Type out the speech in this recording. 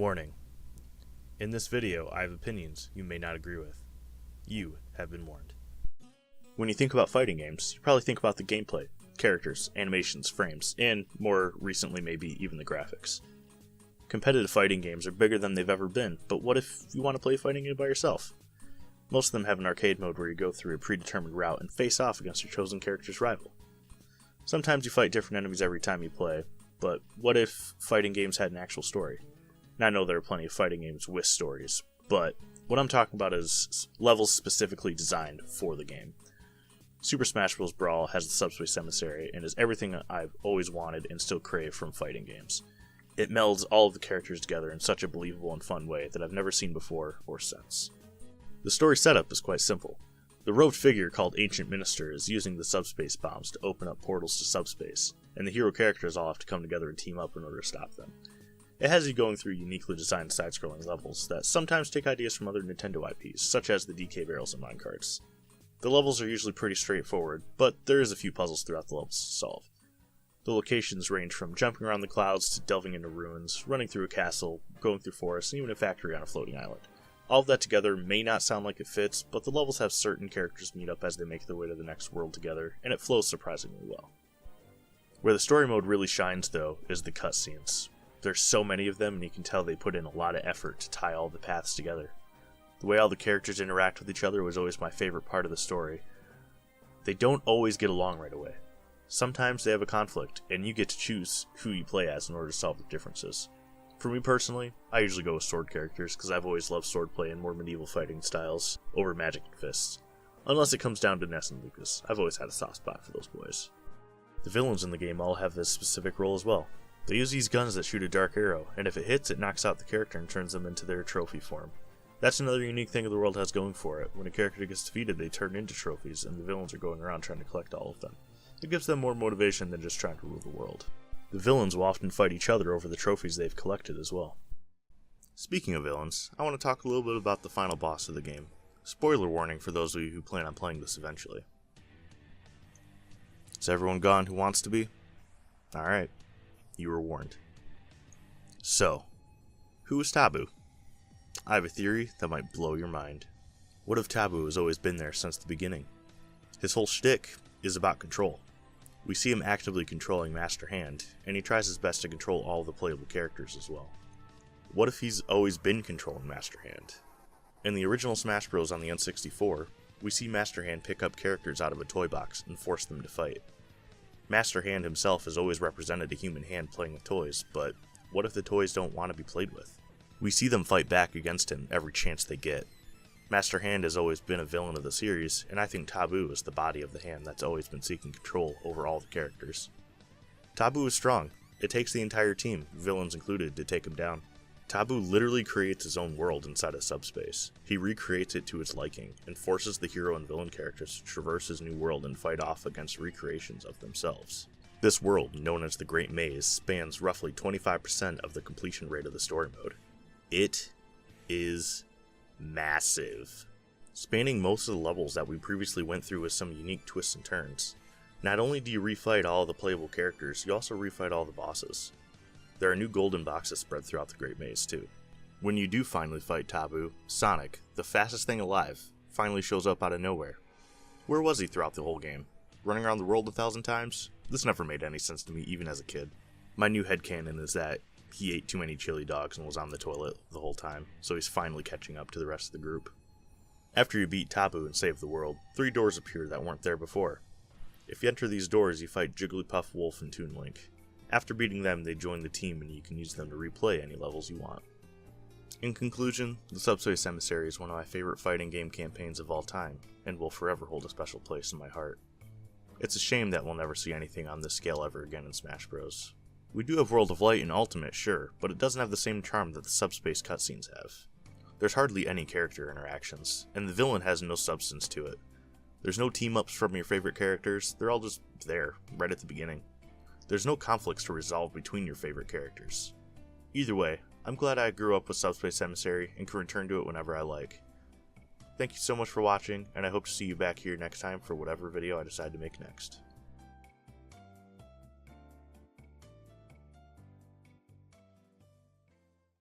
Warning. In this video, I have opinions you may not agree with. You have been warned. When you think about fighting games, you probably think about the gameplay, characters, animations, frames, and, more recently maybe, even the graphics. Competitive fighting games are bigger than they've ever been, but what if you want to play a fighting game by yourself? Most of them have an arcade mode where you go through a predetermined route and face off against your chosen character's rival. Sometimes you fight different enemies every time you play, but what if fighting games had an actual story? And I know there are plenty of fighting games with stories, but what I'm talking about is levels specifically designed for the game. Super Smash Bros. Brawl has the Subspace Emissary and is everything I've always wanted and still crave from fighting games. It melds all of the characters together in such a believable and fun way that I've never seen before or since. The story setup is quite simple. The robed figure called Ancient Minister is using the subspace bombs to open up portals to subspace, and the hero characters all have to come together and team up in order to stop them. It has you going through uniquely designed side-scrolling levels that sometimes take ideas from other Nintendo IPs, such as the DK barrels and minecarts. The levels are usually pretty straightforward, but there is a few puzzles throughout the levels to solve. The locations range from jumping around the clouds to delving into ruins, running through a castle, going through forests, and even a factory on a floating island. All of that together may not sound like it fits, but the levels have certain characters meet up as they make their way to the next world together, and it flows surprisingly well. Where the story mode really shines, though, is the cutscenes. There's so many of them, and you can tell they put in a lot of effort to tie all the paths together. The way all the characters interact with each other was always my favorite part of the story. They don't always get along right away. Sometimes they have a conflict, and you get to choose who you play as in order to solve the differences. For me personally, I usually go with sword characters because I've always loved swordplay and more medieval fighting styles over magic and fists. Unless it comes down to Ness and Lucas, I've always had a soft spot for those boys. The villains in the game all have this specific role as well. They use these guns that shoot a dark arrow, and if it hits, it knocks out the character and turns them into their trophy form. That's another unique thing the world has going for it. When a character gets defeated, they turn into trophies, and the villains are going around trying to collect all of them. It gives them more motivation than just trying to rule the world. The villains will often fight each other over the trophies they've collected as well. Speaking of villains, I want to talk a little bit about the final boss of the game. Spoiler warning for those of you who plan on playing this eventually. Is everyone gone who wants to be? Alright, you were warned. So, who is Tabuu? I have a theory that might blow your mind. What if Tabuu has always been there since the beginning? His whole shtick is about control. We see him actively controlling Master Hand, and he tries his best to control all of the playable characters as well. What if he's always been controlling Master Hand? In the original Smash Bros. On the N64, we see Master Hand pick up characters out of a toy box and force them to fight. Master Hand himself has always represented a human hand playing with toys, but what if the toys don't want to be played with? We see them fight back against him every chance they get. Master Hand has always been a villain of the series, and I think Tabuu is the body of the hand that's always been seeking control over all the characters. Tabuu is strong. It takes the entire team, villains included, to take him down. Tabuu literally creates his own world inside of Subspace. He recreates it to his liking, and forces the hero and villain characters to traverse his new world and fight off against recreations of themselves. This world, known as the Great Maze, spans roughly 25% of the completion rate of the story mode. It is massive, spanning most of the levels that we previously went through with some unique twists and turns. Not only do you refight all the playable characters, you also refight all the bosses. There are new golden boxes spread throughout the Great Maze too. When you do finally fight Tabuu, Sonic, the fastest thing alive, finally shows up out of nowhere. Where was he throughout the whole game? Running around the world 1,000 times? This never made any sense to me even as a kid. My new headcanon is that he ate too many chili dogs and was on the toilet the whole time, so he's finally catching up to the rest of the group. After you beat Tabuu and save the world, 3 doors appear that weren't there before. If you enter these doors, you fight Jigglypuff, Wolf, and Toon Link. After beating them, they join the team and you can use them to replay any levels you want. In conclusion, the Subspace Emissary is one of my favorite fighting game campaigns of all time, and will forever hold a special place in my heart. It's a shame that we'll never see anything on this scale ever again in Smash Bros. We do have World of Light and Ultimate, sure, but it doesn't have the same charm that the Subspace cutscenes have. There's hardly any character interactions, and the villain has no substance to it. There's no team-ups from your favorite characters, they're all just there, right at the beginning. There's no conflicts to resolve between your favorite characters. Either way, I'm glad I grew up with Subspace Emissary and can return to it whenever I like. Thank you so much for watching, and I hope to see you back here next time for whatever video I decide to make next.